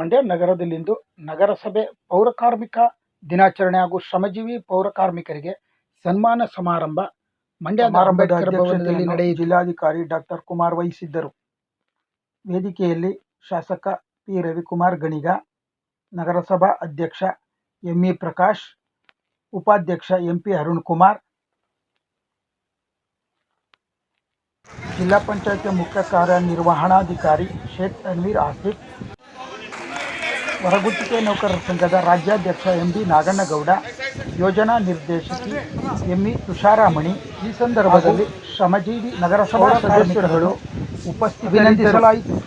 ಮಂಡ್ಯ ನಗರದಲ್ಲಿಂದು ನಗರಸಭೆ ಪೌರಕಾರ್ಮಿಕ ದಿನಾಚರಣೆ ಹಾಗೂ ಶ್ರಮಜೀವಿ ಪೌರಕಾರ್ಮಿಕರಿಗೆ ಸನ್ಮಾನ ಸಮಾರಂಭ ಮಂಡ್ಯದ ಅಂಬೇಡ್ಕರ್ ಭವನದಲ್ಲಿ ನಡೆಯಿತು. ಜಿಲ್ಲಾಧಿಕಾರಿ ಡಾಕ್ಟರ್ ಕುಮಾರ್ ವಹಿಸಿದ್ದರು. ವೇದಿಕೆಯಲ್ಲಿ ಶಾಸಕ ಪಿ ರವಿಕುಮಾರ್ ಗಣಿಗ, ನಗರಸಭಾ ಅಧ್ಯಕ್ಷ ಎಂಇ ಪ್ರಕಾಶ್, ಉಪಾಧ್ಯಕ್ಷ ಎಂಪಿ ಅರುಣ್ ಕುಮಾರ್, ಜಿಲ್ಲಾ ಪಂಚಾಯತ್ ಮುಖ್ಯ ಕಾರ್ಯನಿರ್ವಹಣಾಧಿಕಾರಿ ಶೇಖ್ ತನ್ವೀರ್ ಆಸಿಫ್, ಹೊರಗುತ್ತಿಗೆ ನೌಕರರ ಸಂಘದ ರಾಜ್ಯಾಧ್ಯಕ್ಷ ಎಂಬಿ ನಾಗಣ್ಣಗೌಡ, ಯೋಜನಾ ನಿರ್ದೇಶಕಿ ಎಂಇ ತುಷಾರಾಮಣಿ. ಈ ಸಂದರ್ಭದಲ್ಲಿ ಶ್ರಮಜೀವಿ ನಗರಸಭಾ ಸದಸ್ಯರುಗಳು ಅಭಿನಂದಿಸಲಾಯಿತು.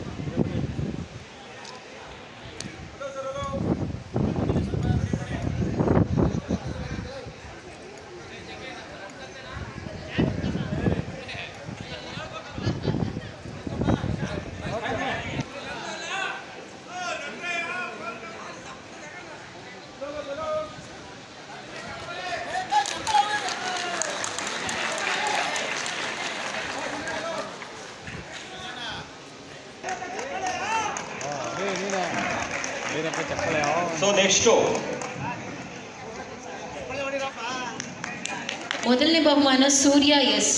ಸೊ ನೆಕ್ಸ್ಟ್ ಮೊದಲನೇ ಬಹುಮಾನ ಸೂರ್ಯ ಎಸ್.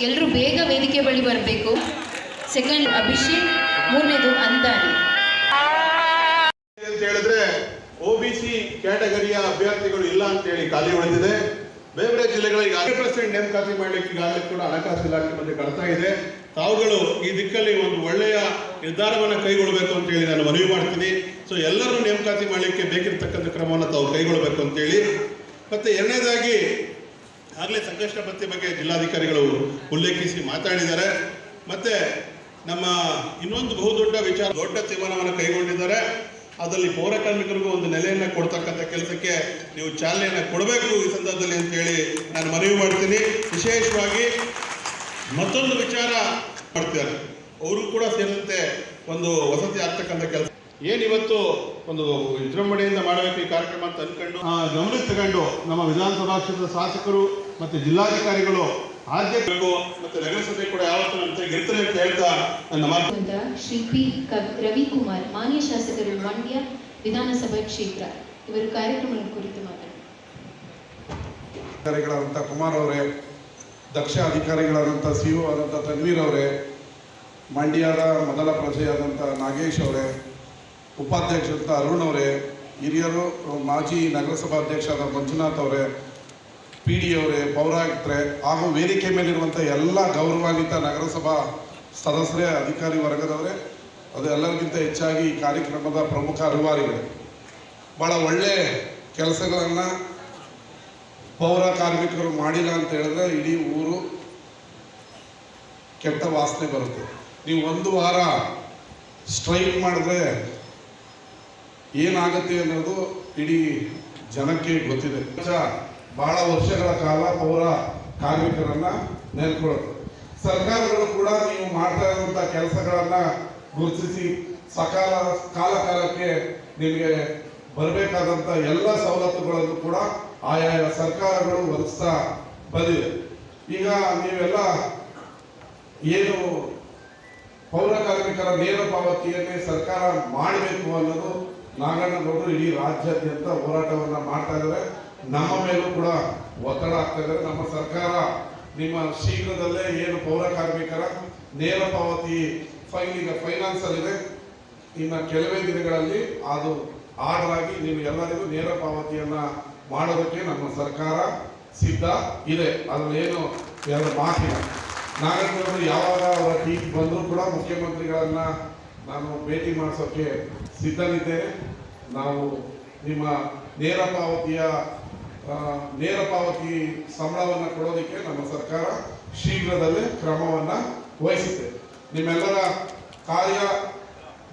ಎಲ್ಲರೂ ಬೇಗ ವೇದಿಕೆ ಬಳಿ ಬರಬೇಕು. ಸೆಕೆಂಡ್ ಅಭಿಷೇಕ್, ಮೂರನೇದು ಅಂದಾನಿ. ಅಂತ ಹೇಳಿದ್ರೆ OBC ಕ್ಯಾಟಗರಿಯ ಅಭ್ಯರ್ಥಿಗಳು ಇಲ್ಲ ಅಂತ ಹೇಳಿ ಖಾಲಿ ಉಳಿದಿದೆ. ಬೇರೆ ಜಿಲ್ಲೆಗಳಿಗೆ 100% ನೇಮಕಾತಿ ಮಾಡಲಿಕ್ಕೆ ಈಗಾಗಲೇ ಕೂಡ ಹಣಕಾಸು ಇಲಾಖೆ ಮತ್ತೆ ಕರ್ತಾ ಇದೆ. ತಾವುಗಳು ಈ ದಿಕ್ಕಲ್ಲಿ ಒಂದು ಒಳ್ಳೆಯ ನಿರ್ಧಾರವನ್ನು ಕೈಗೊಳ್ಳಬೇಕು ಅಂತ ಹೇಳಿ ನಾನು ಮನವಿ ಮಾಡ್ತೀನಿ. ಸೊ ಎಲ್ಲರೂ ನೇಮಕಾತಿ ಮಾಡಲಿಕ್ಕೆ ಬೇಕಿರತಕ್ಕಂಥ ಕ್ರಮವನ್ನು ತಾವು ಕೈಗೊಳ್ಳಬೇಕು ಅಂತೇಳಿ. ಮತ್ತೆ ಎರಡನೇದಾಗಿ ಆಗಲೇ ಸಂಕಷ್ಟ ಭತ್ಯೆ ಬಗ್ಗೆ ಜಿಲ್ಲಾಧಿಕಾರಿಗಳು ಉಲ್ಲೇಖಿಸಿ ಮಾತಾಡಿದ್ದಾರೆ. ಮತ್ತೆ ನಮ್ಮ ಇನ್ನೊಂದು ಬಹುದೊಡ್ಡ ವಿಚಾರ, ದೊಡ್ಡ ತೀರ್ಮಾನವನ್ನು ಕೈಗೊಂಡಿದ್ದಾರೆ. ಅದರಲ್ಲಿ ಪೌರ ಕಾರ್ಮಿಕರಿಗೂ ಒಂದು ನೆಲೆಯನ್ನು ಕೊಡ್ತಕ್ಕಂಥ ಕೆಲಸಕ್ಕೆ ನೀವು ಚಾಲನೆಯನ್ನು ಕೊಡಬೇಕು ಈ ಸಂದರ್ಭದಲ್ಲಿ ಅಂತ ಹೇಳಿ ನಾನು ಮನವಿ ಮಾಡ್ತೀನಿ. ವಿಶೇಷವಾಗಿ ಮತ್ತೊಂದು ವಿಚಾರ ಮಾಡ್ತಿದ್ದಾರೆ, ಅವರು ಕೂಡ ಸೇರಿದಂತೆ ಒಂದು ವಸತಿ ಆಗ್ತಕ್ಕಂಥ ಕೆಲಸ ಏನಿವತ್ತು ಒಂದು ವಿಜೃಂಭಣೆಯಿಂದ ಮಾಡಬೇಕು ಈ ಕಾರ್ಯಕ್ರಮ ಅಂತ ಅನ್ಕೊಂಡು ಗಮನಕ್ಕೆ ತಗೊಂಡು ನಮ್ಮ ವಿಧಾನಸಭಾ ಕ್ಷೇತ್ರದ ಶಾಸಕರು ಮತ್ತು ಜಿಲ್ಲಾಧಿಕಾರಿಗಳು ಆದ್ಯತೆ ಮತ್ತೆ ನಗರಸಭೆ ಕೂಡ ಯಾವತ್ತೂ ನಮ್ಮ ಗೆಲ್ತಾರೆ ಅಂತ ಹೇಳ್ತಾ ನನ್ನ ಮಾತು. ಶ್ರೀ ಪಿ ರವಿಕುಮಾರ್, ಮಾನ್ಯ ಶಾಸಕರು, ಮಂಡ್ಯ ವಿಧಾನಸಭಾ ಕ್ಷೇತ್ರ, ಇವರು ಕಾರ್ಯಕ್ರಮದ ಕುರಿತು ಅಧಿಕಾರಿಗಳಾದಂಥ ಕುಮಾರ್ ಅವರೇ, ದಕ್ಷ ಅಧಿಕಾರಿಗಳಾದಂಥ CO ಆದಂಥ ತನ್ವೀರ್ ಅವರೇ, ಮಂಡ್ಯದ ಮೊದಲ ಪ್ರಜೆಯಾದಂಥ ನಾಗೇಶ್ ಅವರೇ, ಉಪಾಧ್ಯಕ್ಷರಾದಂಥ ಅರುಣ್ ಅವರೇ, ಹಿರಿಯರು ಮಾಜಿ ನಗರಸಭಾ ಅಧ್ಯಕ್ಷರಾದ ಮಂಜುನಾಥ್ ಅವರೇ, PD ಅವರೇ, ಪೌರಾಯುಕ್ತರೇ ಹಾಗೂ ವೇದಿಕೆ ಮೇಲಿರುವಂಥ ಎಲ್ಲ ಗೌರವಾನ್ವಿತ ನಗರಸಭಾ ಸದಸ್ಯರೇ, ಅಧಿಕಾರಿ ವರ್ಗದವರೇ, ಅದು ಎಲ್ಲರಿಗಿಂತ ಹೆಚ್ಚಾಗಿ ಈ ಕಾರ್ಯಕ್ರಮದ ಪ್ರಮುಖ ರೂವಾರಿಗಳು. ಭಾಳ ಒಳ್ಳೆಯ ಕೆಲಸಗಳನ್ನು ಪೌರ ಕಾರ್ಮಿಕರು ಮಾಡಿಲ್ಲ ಅಂತ ಹೇಳಿದ್ರೆ ಇಡೀ ಊರು ಕೆಟ್ಟ ವಾಸನೆ ಬರುತ್ತೆ. ನೀವು ಒಂದು ವಾರ ಸ್ಟ್ರೈಕ್ ಮಾಡಿದ್ರೆ ಏನಾಗುತ್ತೆ ಅನ್ನೋದು ಇಡೀ ಜನಕ್ಕೆ ಗೊತ್ತಿದೆ. ಬಹಳ ವರ್ಷಗಳ ಕಾಲ ಪೌರ ಕಾರ್ಮಿಕರನ್ನ ನೆನ್ಕೊಳ್ಳೋದು. ಸರ್ಕಾರಗಳು ಕೂಡ ನೀವು ಮಾಡ್ತಾ ಇರುವಂಥ ಕೆಲಸಗಳನ್ನ ಗುರುತಿಸಿ ಕಾಲಕ್ಕೆ ನಿಮಗೆ ಬರಬೇಕಾದಂಥ ಎಲ್ಲ ಸವಲತ್ತುಗಳನ್ನು ಕೂಡ ಆಯಾ ಸರ್ಕಾರಗಳು ಒದಗಿಸ್ತಾ ಬಂದಿದೆ. ಈಗ ನೀವೆಲ್ಲ ಏನು ಪೌರ ಕಾರ್ಮಿಕರ ನೇರ ಪಾವತಿಯನ್ನೇ ಸರ್ಕಾರ ಮಾಡಬೇಕು ಅನ್ನೋದು ನಾಗಣ್ಣಗೌಡರು ಇಡೀ ರಾಜ್ಯಾದ್ಯಂತ ಹೋರಾಟವನ್ನು ಮಾಡ್ತಾ ಇದ್ದಾರೆ. ನಮ್ಮ ಮೇಲೂ ಕೂಡ ಒತ್ತಡ ಆಗ್ತಾ ಇದ್ದಾರೆ. ನಮ್ಮ ಸರ್ಕಾರ ನಿಮ್ಮ ಶೀಘ್ರದಲ್ಲೇ ಏನು ಪೌರ ಕಾರ್ಮಿಕರ ನೇರ ಪಾವತಿ ಈಗ ಫೈನಾನ್ಸಲ್ಲಿದೆ, ಇನ್ನು ಕೆಲವೇ ದಿನಗಳಲ್ಲಿ ಅದು ಆರ್ಡರ್ ಆಗಿ ನೀವು ಎಲ್ಲರಿಗೂ ನೇರ ಪಾವತಿಯನ್ನ ಮಾಡೋದಕ್ಕೆ ನಮ್ಮ ಸರ್ಕಾರ ಸಿದ್ಧ ಇದೆ. ಅದರಲ್ಲೇನು ಎರಡು ಮಾತಿಲ್ಲ. ನಾಗರಿಕರು ಯಾವಾಗ ಅವರ ಟೀಮ್ ಬಂದರೂ ಕೂಡ ಮುಖ್ಯಮಂತ್ರಿಗಳನ್ನ ನಾನು ಭೇಟಿ ಮಾಡಿಸೋಕ್ಕೆ ಸಿದ್ಧನಿದ್ದೇನೆ. ನಾವು ನಿಮ್ಮ ನೇರ ಪಾವತಿ ಸಂಬಳವನ್ನು ಕೊಡೋದಕ್ಕೆ ನಮ್ಮ ಸರ್ಕಾರ ಶೀಘ್ರದಲ್ಲೇ ಕ್ರಮವನ್ನು ವಹಿಸುತ್ತೆ. ನಿಮ್ಮೆಲ್ಲರ ಕಾರ್ಯ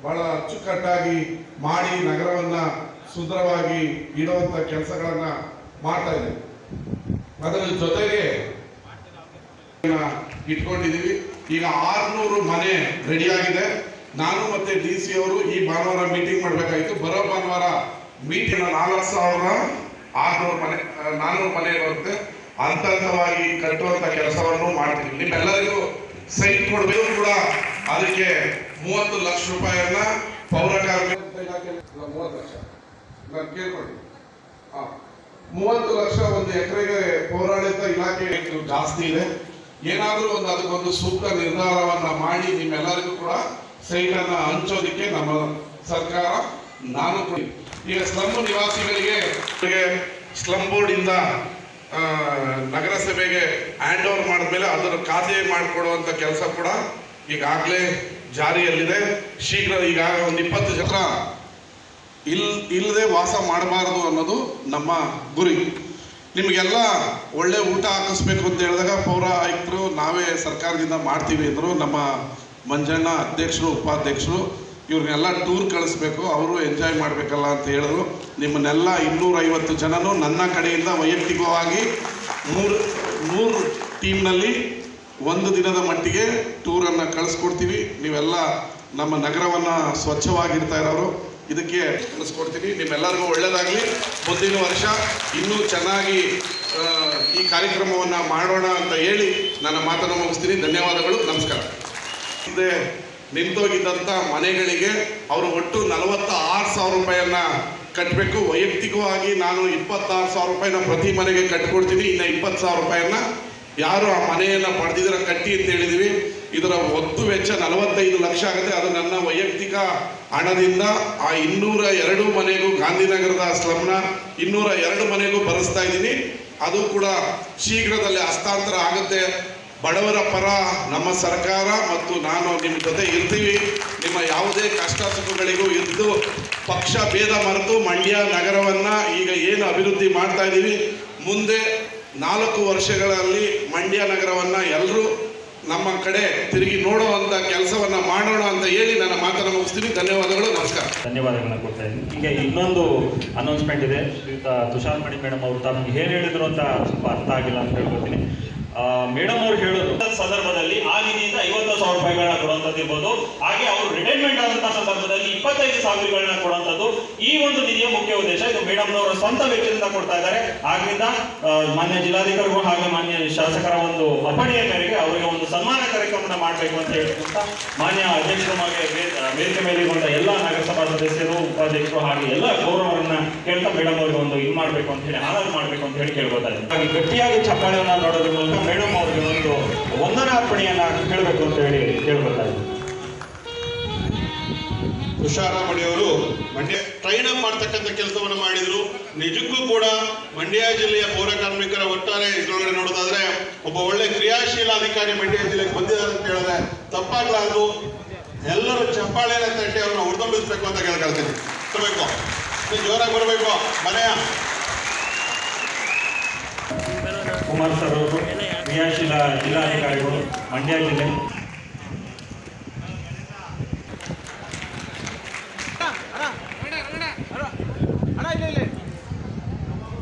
ಬಹಳ ಅಚ್ಚುಕಟ್ಟಾಗಿ ಮಾಡಿ ನಗರವನ್ನು ಸುಂದರವಾಗಿ ಇಡುವಂಥ ಕೆಲಸಗಳನ್ನು ಮಾಡ್ತಾ ಇದ್ದೀವಿ. ಅದರ ಜೊತೆಗೆ ಇಟ್ಕೊಂಡಿದ್ದೀವಿ. ಈಗ 600 ಮನೆ ರೆಡಿಯಾಗಿದೆ. ನಾನು ಮತ್ತೆ DC ಅವರು ಈ ಭಾನುವಾರ ಮೀಟಿಂಗ್ ಮಾಡಬೇಕಾಗಿತ್ತು. ಬರೋ ಭಾನುವಾರ ಮೀಟಿಂಗ್ 4,600 ಮನೆ ಬರುತ್ತೆ. ಹಂತವಾಗಿ ಕಟ್ಟುವಂಥ ಕೆಲಸವನ್ನು ಮಾಡ್ತೀವಿ. ನಿಮ್ಮೆಲ್ಲರಿಗೂ ಸೈಟ್ ಕೊಡಬೇಕು ಕೂಡ ಅದಕ್ಕೆ 30 ಲಕ್ಷ ರೂಪಾಯಿಯನ್ನ ಪೌರ ಕಾರ್ಮಿಕ ಇಲಾಖೆಯಲ್ಲಿ 30 ಲಕ್ಷ ನಾನು ಕೇಳ್ಕೊಳ್ಳಿ 30 ಲಕ್ಷ ಒಂದು ಎಕರೆಗೆ ಪೌರಾಡಳಿತ ಇಲಾಖೆ ಜಾಸ್ತಿ ಇದೆ. ಏನಾದರೂ ಅದಕ್ಕೊಂದು ಸೂಕ್ತ ನಿರ್ಧಾರವನ್ನ ಮಾಡಿ ನಿಮ್ಮೆಲ್ಲರಿಗೂ ಕೂಡ ಸೈಟ್ ಅನ್ನ ಹಂಚೋದಿಕ್ಕೆ ನಮ್ಮ ಸರ್ಕಾರ ನಾನು ಈಗ ಸ್ಲಮ್ ನಿವಾಸಿಗಳಿಗೆ ಸ್ಲಮ್ ಬೋರ್ಡ್ ಇಂದ ನಗರಸಭೆಗೆ ಹ್ಯಾಂಡ್ ಓವರ್ ಮಾಡಿದ್ಮೇಲೆ ಅದರ ಖಾತೆ ಮಾಡಿಕೊಡುವಂತ ಕೆಲಸ ಕೂಡ ಈಗಾಗಲೇ ಜಾರಿಯಲ್ಲಿದೆ. ಶೀಘ್ರ ಈಗ ಒಂದು 20 ಜನ ಇಲ್ಲದೆ ವಾಸ ಮಾಡಬಾರದು ಅನ್ನೋದು ನಮ್ಮ ಗುರಿ. ನಿಮಗೆಲ್ಲ ಒಳ್ಳೆ ಊಟ ಹಾಕಿಸ್ಬೇಕು ಅಂತ ಹೇಳಿದಾಗ ಪೌರ ಆಯುಕ್ತರು ನಾವೇ ಸರ್ಕಾರದಿಂದ ಮಾಡ್ತೀವಿ ಅಂದರು. ನಮ್ಮ ಮಂಜಣ್ಣ ಅಧ್ಯಕ್ಷರು ಉಪಾಧ್ಯಕ್ಷರು ಇವ್ರನ್ನೆಲ್ಲ ಟೂರ್ ಕಳಿಸ್ಬೇಕು, ಅವರು ಎಂಜಾಯ್ ಮಾಡಬೇಕಲ್ಲ ಅಂತ ಹೇಳಿದ್ರು. ನಿಮ್ಮನ್ನೆಲ್ಲ 250 ಜನನು ನನ್ನ ಕಡೆಯಿಂದ ವೈಯಕ್ತಿಕವಾಗಿ 3 ಟೀಮ್ನಲ್ಲಿ 1 ದಿನದ ಮಟ್ಟಿಗೆ ಟೂರನ್ನು ಕಳಿಸ್ಕೊಡ್ತೀವಿ. ನೀವೆಲ್ಲ ನಮ್ಮ ನಗರವನ್ನು ಸ್ವಚ್ಛವಾಗಿರ್ತಾ ಇರೋರು, ಇದಕ್ಕೆ ಕಳಿಸ್ಕೊಡ್ತೀನಿ. ನಿಮ್ಮೆಲ್ಲರಿಗೂ ಒಳ್ಳೆಯದಾಗಲಿ. ಮುಂದಿನ ವರ್ಷ ಇನ್ನೂ ಚೆನ್ನಾಗಿ ಈ ಕಾರ್ಯಕ್ರಮವನ್ನು ಮಾಡೋಣ ಅಂತ ಹೇಳಿ ನನ್ನ ಮಾತನ್ನು ಮುಗಿಸ್ತೀನಿ. ಧನ್ಯವಾದಗಳು, ನಮಸ್ಕಾರ. ಹಿಂದೆ ನಿಂತೋಗಿದ್ದಂಥ ಮನೆಗಳಿಗೆ ಅವರು ಒಟ್ಟು 46,000 ರೂಪಾಯಿಯನ್ನು ಕಟ್ಟಬೇಕು. ವೈಯಕ್ತಿಕವಾಗಿ ನಾನು 26,000 ರೂಪಾಯಿನ ಪ್ರತಿ ಮನೆಗೆ ಕಟ್ಕೊಡ್ತೀನಿ. ಇನ್ನು 20,000 ರೂಪಾಯಿಯನ್ನು ಯಾರು ಆ ಮನೆಯನ್ನು ಪಡೆದಿದ್ರೆ ಕಟ್ಟಿ ಅಂತ ಹೇಳಿದ್ದೀವಿ. ಇದರ ಒಟ್ಟು ವೆಚ್ಚ 45 ಲಕ್ಷ ಆಗುತ್ತೆ. ಅದು ನನ್ನ ವೈಯಕ್ತಿಕ ಹಣದಿಂದ ಆ 202 ಮನೆಗೂ, ಗಾಂಧಿನಗರದ ಸ್ಲಮ್ನ 202 ಮನೆಗೂ ಬರೆಸ್ತಾ ಇದ್ದೀನಿ. ಅದು ಕೂಡ ಶೀಘ್ರದಲ್ಲಿ ಹಸ್ತಾಂತರ ಆಗುತ್ತೆ. ಬಡವರ ಪರ ನಮ್ಮ ಸರ್ಕಾರ ಮತ್ತು ನಾನು ನಿಮ್ಮ ಜೊತೆ ಇರ್ತೀವಿ. ನಿಮ್ಮ ಯಾವುದೇ ಕಷ್ಟ ಸುಖಗಳಿಗೂ ಇದ್ದು ಪಕ್ಷ ಭೇದ ಮರೆತು ಮಂಡ್ಯ ನಗರವನ್ನು ಈಗ ಏನು ಅಭಿವೃದ್ಧಿ ಮಾಡ್ತಾ ಇದ್ದೀವಿ, ಮುಂದೆ 4 ವರ್ಷಗಳಲ್ಲಿ ಮಂಡ್ಯ ನಗರವನ್ನು ಎಲ್ಲರೂ ನಮ್ಮ ಕಡೆ ತಿರುಗಿ ನೋಡುವಂಥ ಕೆಲಸವನ್ನು ಮಾಡೋಣ ಅಂತ ಹೇಳಿ ನನ್ನ ಮಾತನ್ನು ಮುಗಿಸ್ತೀನಿ. ಧನ್ಯವಾದಗಳು, ನಮಸ್ಕಾರ. ಧನ್ಯವಾದಗಳನ್ನ ಕೊಡ್ತಾ ಇದ್ದೀನಿ. ಈಗ ಇನ್ನೊಂದು ಅನೌನ್ಸ್ಮೆಂಟ್ ಇದೆ. ಶ್ರೀಯುತ ತುಷಾರ್ ಮಣಿ ಮೇಡಮ್ ಅವರು ತಮಗೆ ಏನು ಹೇಳಿದ್ರು ಅಂತ ಸ್ವಲ್ಪ ಅರ್ಥ ಆಗಿಲ್ಲ ಅಂತ ಹೇಳ್ಕೊತೀನಿ. ಮೇಡಮ್ ಅವ್ರು ಹೇಳೋದು ಸಂದರ್ಭದಲ್ಲಿ ಆ ನಿಧಿಯಿಂದ 50,000 ರೂಪಾಯಿಗಳನ್ನ ಕೊಡುವಂಥದ್ದು ಇರ್ಬೋದು. ಹಾಗೆ ಅವರು ರಿಟೈರ್ಮೆಂಟ್ ಆದಂತಹ ಸಂದರ್ಭದಲ್ಲಿ 25,000ಗಳನ್ನ ಕೊಡುವಂಥದ್ದು ಈ ಒಂದು ನಿಧಿಯ ಮುಖ್ಯ ಉದ್ದೇಶ. ಇದು ಮೇಡಮ್ನವರ ಸ್ವಂತ ವೆಚ್ಚದಿಂದ ಕೊಡ್ತಾ ಇದ್ದಾರೆ. ಆದ್ರಿಂದ ಮಾನ್ಯ ಜಿಲ್ಲಾಧಿಕಾರಿಗಳು ಹಾಗೆ ಮಾನ್ಯ ಶಾಸಕರ ಒಂದು ಅಪ್ಪಣೆಯ ಮೇರೆಗೆ ಅವರಿಗೆ ಒಂದು ಸನ್ಮಾನ ಕಾರ್ಯಕ್ರಮನ ಮಾಡಬೇಕು ಅಂತ ಹೇಳ್ತಾ ಮಾನ್ಯ ಅಧ್ಯಕ್ಷರು ಹಾಗೆ ವೇದಿಕೆ ಮೇಲೆ ಇರುವಂತ ಎಲ್ಲ ನಗರಸಭಾ ಸದಸ್ಯರು, ಉಪಾಧ್ಯಕ್ಷರು ಹಾಗೆ ಎಲ್ಲ ಗೌರವರನ್ನ ಕೇಳ್ತಾ ಮೇಡಮ್ ಅವರಿಗೆ ಒಂದು ಇದು ಮಾಡಬೇಕು ಅಂತ ಹೇಳಿ, ಆನಂದ ಮಾಡಬೇಕು ಅಂತ ಹೇಳಿ ಕೇಳ್ಕೊತಾ ಇದ್ದಾರೆ. ಹಾಗೆ ಗಟ್ಟಿಯಾಗಿ ಚಪ್ಪಾಳೆಯನ್ನ ನೋಡೋದ್ರ ಮೂಲಕ ಮೇಡಮ್ ಅವರಿಗೆ ಒಂದು ವಂದನಾರ್ಪಣೆಯನ್ನ ಕೇಳಬೇಕು ಅಂತ ಹೇಳಿ ಕೇಳ್ಕೊತಾ ಇದ್ದಾರೆ. ತುಷಾರಮಣಿಯವರು ಮಂಡ್ಯ ಟ್ರೈನ್ ಅಪ್ ಮಾಡ್ತಕ್ಕಂಥ ಕೆಲಸವನ್ನು ಮಾಡಿದ್ರು. ನಿಜಕ್ಕೂ ಕೂಡ ಮಂಡ್ಯ ಜಿಲ್ಲೆಯ ಪೌರ ಕಾರ್ಮಿಕರ ಒಟ್ಟಾರೆ ಇದರೊಳಗಡೆ ನೋಡೋದಾದ್ರೆ ಒಬ್ಬ ಒಳ್ಳೆ ಕ್ರಿಯಾಶೀಲ ಅಧಿಕಾರಿ ಮಂಡ್ಯ ಜಿಲ್ಲೆಗೆ ಬಂದಿದ್ದಾರೆ ಅಂತ ಹೇಳಿದ್ರೆ ತಪ್ಪಾಗ್ಲಾರ್ದು. ಎಲ್ಲರೂ ಚಪ್ಪಾಳೆನ ತಟ್ಟಿ ಅವ್ರನ್ನ ಹುರಿದುಂಬಿಸ್ಬೇಕು ಅಂತ ಕೇಳ್ಕೊಳ್ತೀನಿ. ಬರಬೇಕು, ಜೋರಾಗಿ ಬರಬೇಕು. ಮನೆಯ ಕುಮಾರ್ ಸರ್ ಅವರು ಕ್ರಿಯಾಶೀಲ ಜಿಲ್ಲಾಧಿಕಾರಿಗಳು ಮಂಡ್ಯ ಜಿಲ್ಲೆ.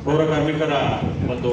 ಪೌರ ಕಾರ್ಮಿಕರ ಒಂದು